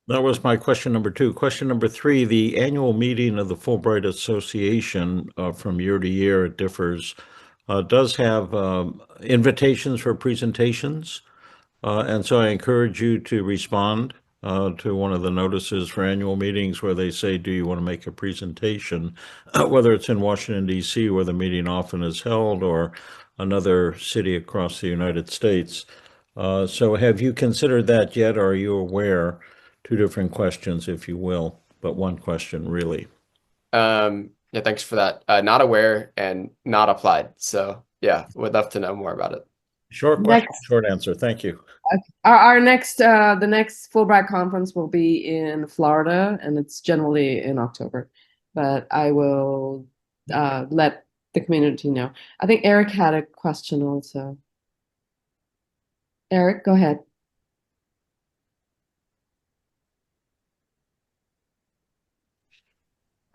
That was my question number 2. Question number 3, the annual meeting of the Fulbright Association from year to year, it differs, does have invitations for presentations. And so I encourage you to respond to one of the notices for annual meetings where they say, do you want to make a presentation, whether it's in Washington, D.C., where the meeting often is held, or another city across the United States. So have you considered that yet? Or are you aware? 2 different questions, if you will, but one question really. Yeah, thanks for that. Not aware and not applied. So yeah, would love to know more about it. Short question, short answer. Thank you. Our next, the next Fulbright conference will be in Florida, and it's generally in October. But I will let the community know. I think Eric had a question also. Eric, go ahead.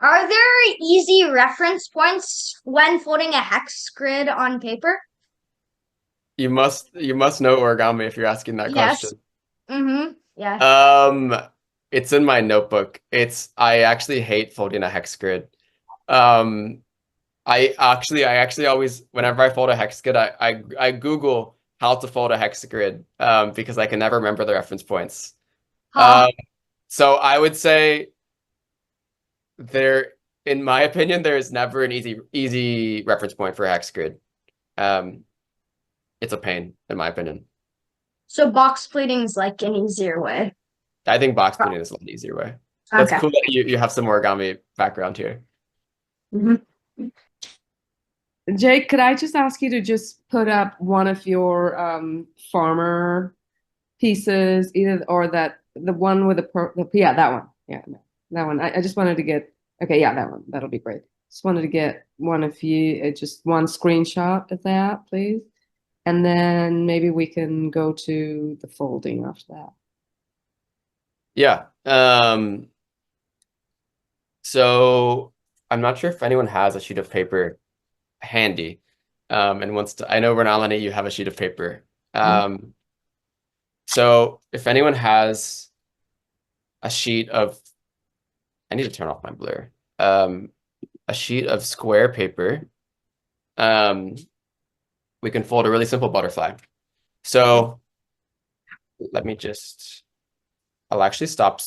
Are there easy reference points when folding a hex grid on paper? You must know origami if you're asking that question. Mm-hmm. Yeah. It's in my notebook. I actually hate folding a hex grid. I actually always, whenever I fold a hex grid, I Google how to fold a hex grid because I can never remember the reference points. So I would say in my opinion, there is never an easy reference point for a hex grid. It's a pain, in my opinion. So box pleating is like an easier way. I think box pleating is a lot easier way. That's cool that you have some origami background here. Mm-hmm. Jake, could I just ask you to just put up one of your farmer pieces, either or the one with yeah, that one. Yeah, that one. I just wanted to get, okay, yeah, that one. That'll be great. Just wanted to get one of you, just one screenshot of that, please. And then maybe we can go to the folding after that. Yeah. So I'm not sure if anyone has a sheet of paper handy and wants to. I know Renalini, you have a sheet of paper. So if anyone has a sheet of, I need to turn off my blur. A sheet of square paper. We can fold a really simple butterfly. So let me I'll actually stop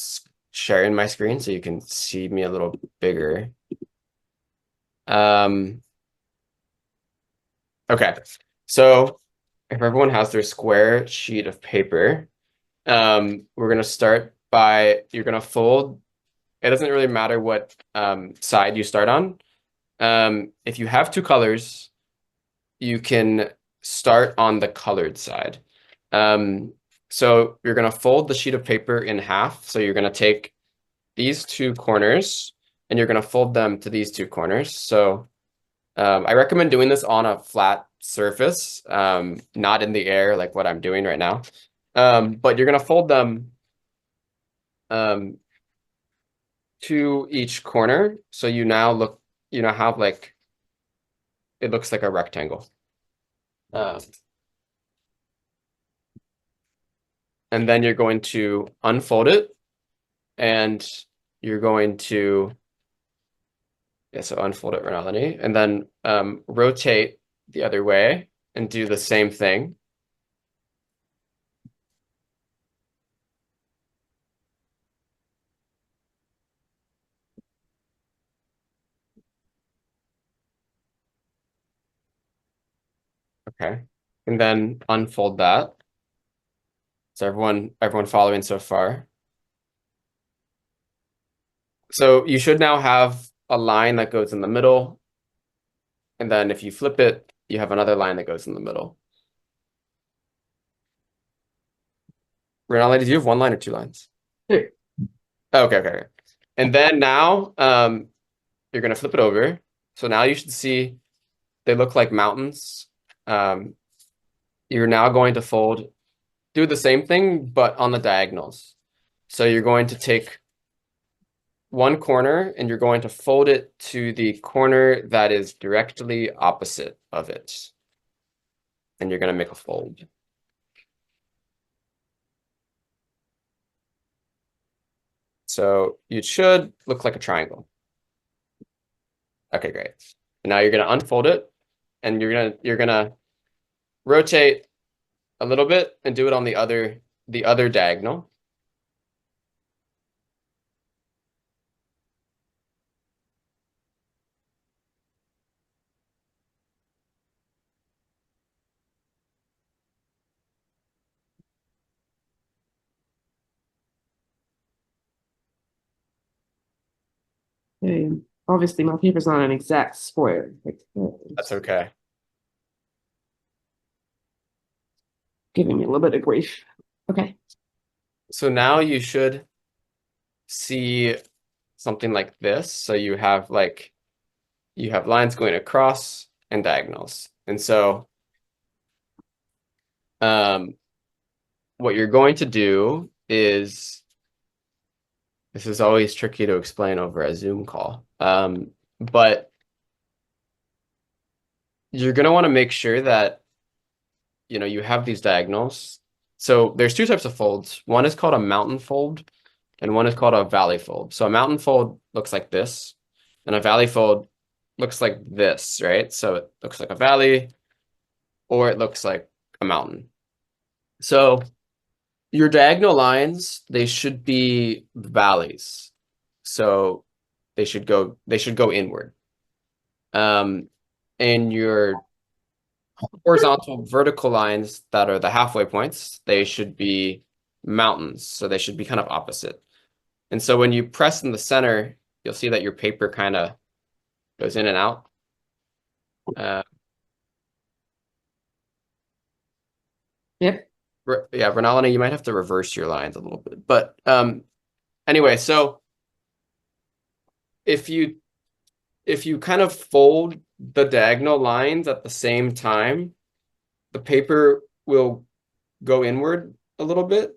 sharing my screen so you can see me a little bigger. Okay, so if everyone has their square sheet of paper, we're gonna start by, you're gonna fold. It doesn't really matter what side you start on. If you have 2 colors, you can start on the colored side. So you're going to fold the sheet of paper in half. So you're going to take these 2 corners and you're going to fold them to these 2 corners. So I recommend doing this on a flat surface, not in the air like what I'm doing right now. But you're going to fold them to each corner. So you now have like, it looks like a rectangle. And then you're going to unfold it and you're going to, so unfold it, Renalini, and then rotate the other way and do the same thing. Okay. And then unfold that. So everyone following so far? So you should now have a line that goes in the middle. And then if you flip it, you have another line that goes in the middle. Renali, do you have one line or two lines? Two. Okay. And then now you're going to flip it over. So now you should see they look like mountains. You're now going to do the same thing, but on the diagonals. So you're going to take one corner and you're going to fold it to the corner that is directly opposite of it. And you're going to make a fold. So it should look like a triangle. Okay, great. And now you're going to unfold it and you're gonna rotate a little bit and do it on the other diagonal. Okay. Obviously, my paper's not an exact square. That's okay. Giving me a little bit of grief. Okay. So now you should see something like this. So you have lines going across and diagonals. And so what you're going to do is, this is always tricky to explain over a Zoom call, but you're going to want to make sure that you have these diagonals. So there's two types of folds. One is called a mountain fold and one is called a valley fold. So a mountain fold looks like this and a valley fold looks like this, right? So it looks like a valley or it looks like a mountain. So your diagonal lines, they should be valleys. So they should go inward. And your horizontal vertical lines that are the halfway points, they should be mountains. So they should be kind of opposite. And so when you press in the center, you'll see that your paper kind of goes in and out. Yep. Yeah, Renalina, you might have to reverse your lines a little bit. But anyway, so if you kind of fold the diagonal lines at the same time, the paper will go inward a little bit.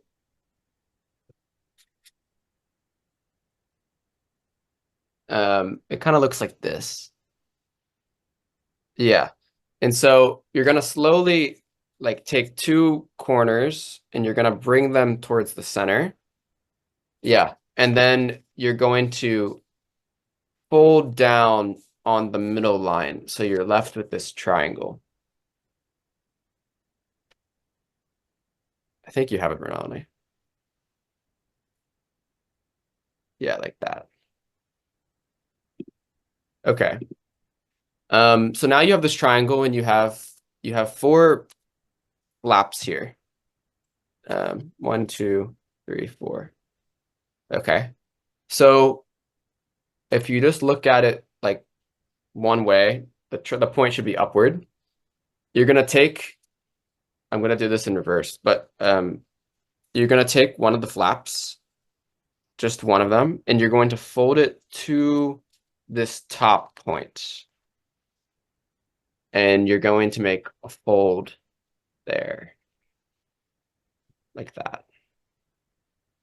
It kind of looks like this. Yeah. And so you're going to slowly take two corners and you're going to bring them towards the center. Yeah. And then you're going to fold down on the middle line. So you're left with this triangle. I think you have it, Renalini. Yeah, like that. Okay. So now you have this triangle and you have four flaps here. 1, 2, 3, 4. Okay. So if you just look at it like one way, the point should be upward. You're going to take, I'm going to do this in reverse, but you're going to take one of the flaps, just one of them, and you're going to fold it to this top point. And you're going to make a fold there, like that.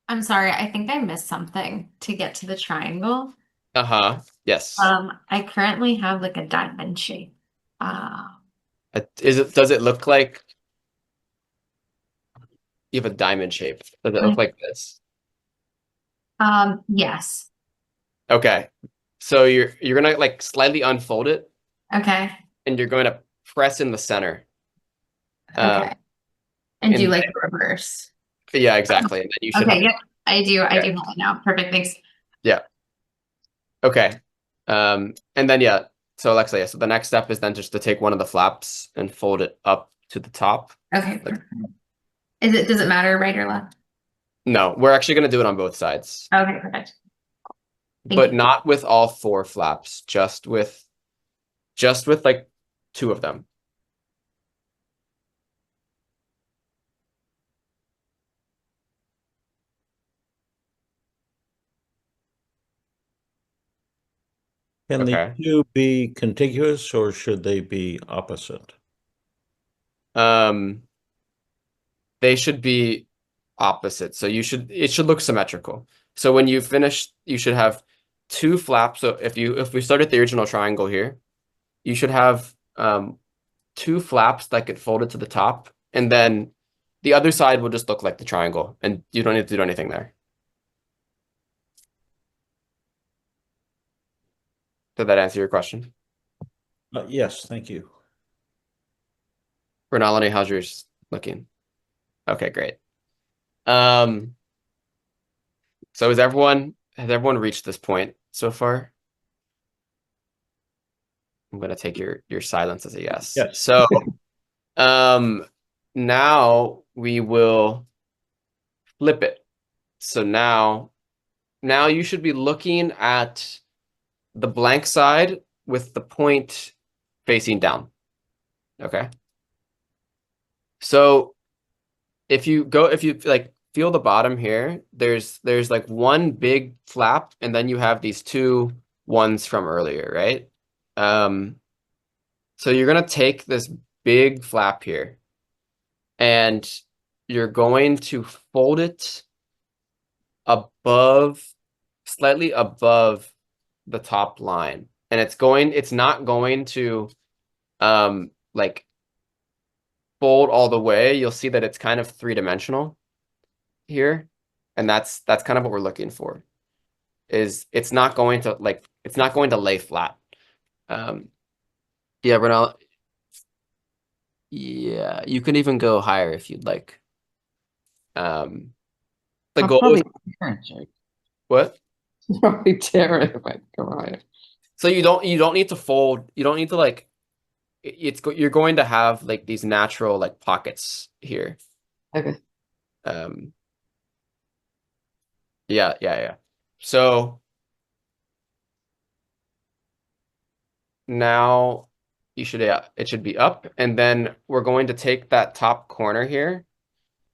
I'm sorry, I think I missed something to get to the triangle. Yes. I currently have like a diamond shape. Does it look like you have a diamond shape? Does it look like this? Yes. Okay. So you're gonna slightly unfold it. Okay. And you're going to press in the center. Okay. And do like the reverse. Yeah, exactly. And then you should okay, yep. I do have it now. Perfect, thanks. Yeah. Okay. And then So Alexa, yeah, so the next step is then just to take one of the flaps and fold it up to the top. Okay. Perfect. Does it matter right or left? No, we're actually going to do it on both sides, Okay, perfect. Thank but you. not with all 4 flaps, just with like 2 of them. Can Okay. the two be contiguous or should they be opposite? They should be opposite. So it should look symmetrical. So when you finish, you should have 2 flaps. So if we start at the original triangle here, you should have 2 flaps that get folded to the top, and then the other side will just look like the triangle, and you don't need to do anything there. Did that answer your question? Yes, thank you. Renalini, how's yours looking? Okay, great. So has everyone reached this point so far? I'm gonna take your silence as a yes. Yes. So now we will flip it. So now you should be looking at the blank side with the point facing down. Okay. So if you like feel the bottom here, there's like one big flap, and then you have these 2 ones from earlier, right? So you're gonna take this big flap here, and you're going to fold it slightly above the top line, and it's not going to like fold all the way. You'll see that it's kind of 3-dimensional here, and that's kind of what we're looking for. It's not going to lay flat. Yeah, Renal. Yeah, you can even go higher if you'd like. The goal is what? Probably tear it if I go higher. So you don't need to fold. You don't need to like. You're going to have like these natural like pockets here. Okay. Yeah. So now it should be up, and then we're going to take that top corner here,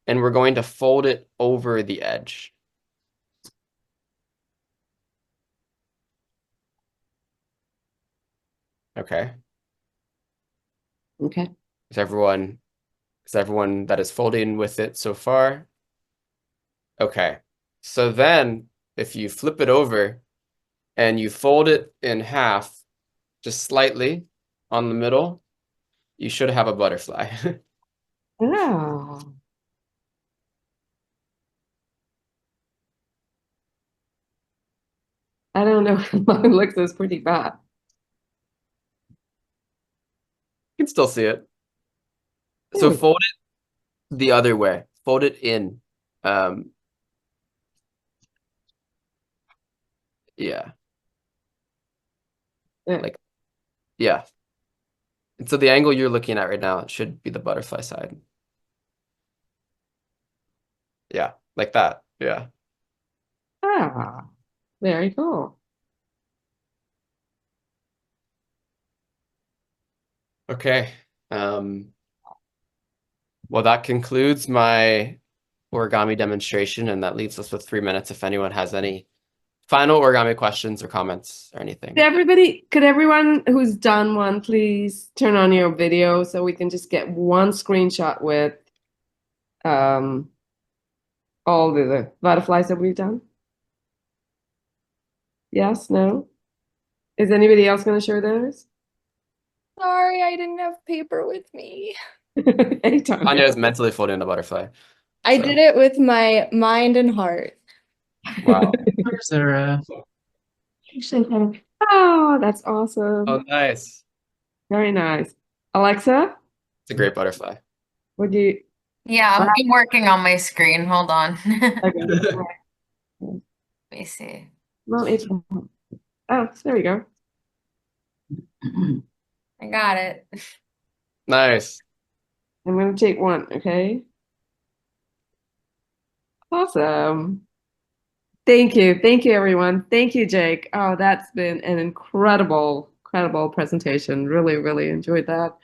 and we're going to fold it over the edge. Okay. Okay. Is everyone that is folding with it so far? Okay. So then if you flip it over and you fold it in half, just slightly on the middle, you should have a butterfly. Oh. I don't know. Mine looks is pretty bad. You can still see it. So fold it the other way. Fold it in. Yeah. Like, yeah. And so the angle you're looking at right now, it should be the butterfly side. Yeah, like that. Yeah. Ah, very cool. Okay. Well, that concludes my origami demonstration, and that leaves us with 3 minutes if anyone has any final origami questions or comments or anything. Could everyone who's done one please turn on your video so we can just get one screenshot with all the butterflies that we've done? Yes, no? Is anybody else going to share theirs? Sorry, I didn't have paper with me. Anytime. Anya is mentally folding a butterfly. I So. did it with my mind and heart. Wow. Sarah. Oh, that's awesome. Oh, nice. Very nice. Alexa, It's a great butterfly. would you? Yeah, I'm working on my screen. Hold on. Okay. Let me see. Well, it's. Oh, there we go. I got it. Nice. I'm going to take one, okay? Awesome. Thank you. Thank you, everyone. Thank you, Jake. Oh, that's been an incredible presentation. Really, really enjoyed that.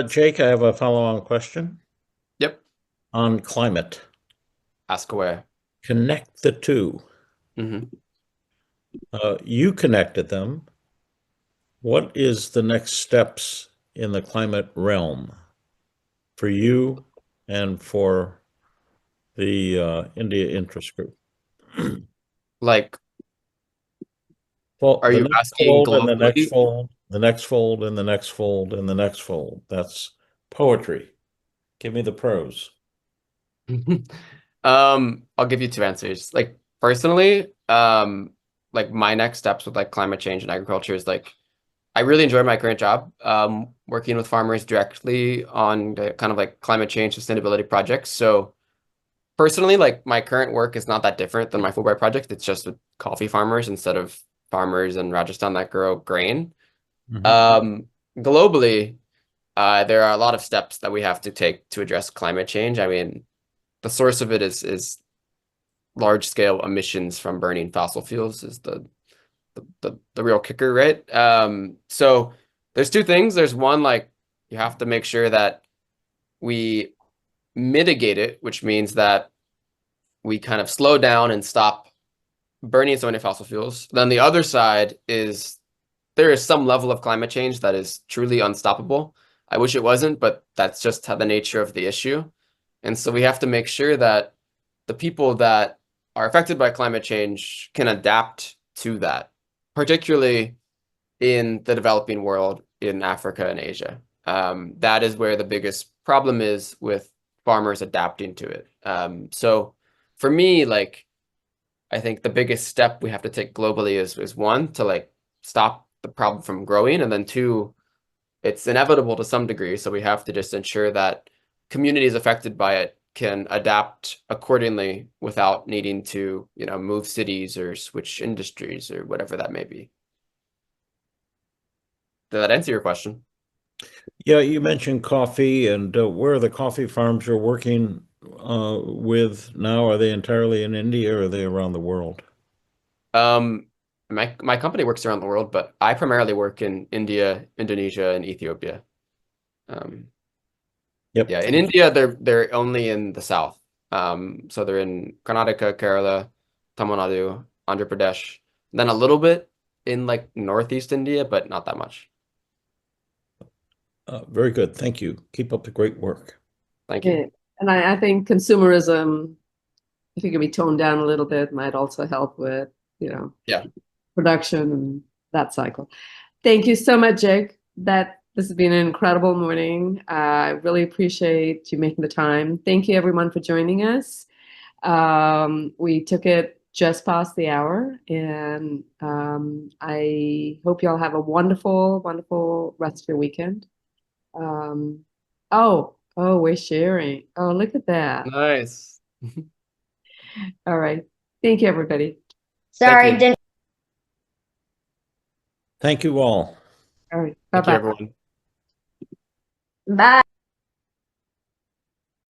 Jake, I have a follow-on question Yep. on climate. Ask away. Connect the two. Hmm. You connected them. What is the next steps in the climate realm for you and for the India Interest Group? Like, Well, are the you next asking fold and the next globally? fold, the next fold and the next fold and the next fold. That's poetry. Give me the prose. I'll give you two answers. Like personally, like my next steps with like climate change and agriculture is like I really enjoy my current job, working with farmers directly on the kind of like climate change sustainability projects. So personally, like my current work is not that different than my Fulbright project. It's just with coffee farmers instead of farmers in Rajasthan that grow grain. Globally, there are a lot of steps that we have to take to address climate change. I mean, the source of it is large scale emissions from burning fossil fuels is the real kicker, right? So there's two things. There's one, like you have to make sure that we mitigate it, which means that we kind of slow down and stop burning so many fossil fuels. Then the other side is there is some level of climate change that is truly unstoppable. I wish it wasn't, but that's just how the nature of the issue. And so we have to make sure that the people that are affected by climate change can adapt to that, particularly in the developing world, in Africa and Asia. That is where the biggest problem is with farmers adapting to it. So for me, like, I think the biggest step we have to take globally is one, to like stop the problem from growing, and then two, it's inevitable to some degree. So we have to just ensure that communities affected by it can adapt accordingly without needing to, you know, move cities or switch industries or whatever that may be. Did that answer your question? Yeah, you mentioned coffee, and where are the coffee farms you're working with now? Are they entirely in India or are they around the world? My company works around the world, but I primarily work in India, Indonesia, and Ethiopia. Yep. Yeah, in India, they're only in the south. So they're in Karnataka, Kerala, Tamil Nadu, Andhra Pradesh, then a little bit in like northeast India, but not that much. Very good. Thank you. Keep up the great work. Thank you. Yeah. And I think consumerism, if it could be toned down a little bit, might also help with, Yeah. production and that cycle. Thank you so much, Jake. This has been an incredible morning. I really appreciate you making the time. Thank you, everyone, for joining us. We took it just past the hour, and I hope you all have a wonderful, wonderful rest of your weekend. Oh, we're sharing. Oh, look at that. Nice. All right. Thank you, everybody. Sorry, you. didn't. Thank you all. All right. Thank you, Bye-bye. everyone. Bye.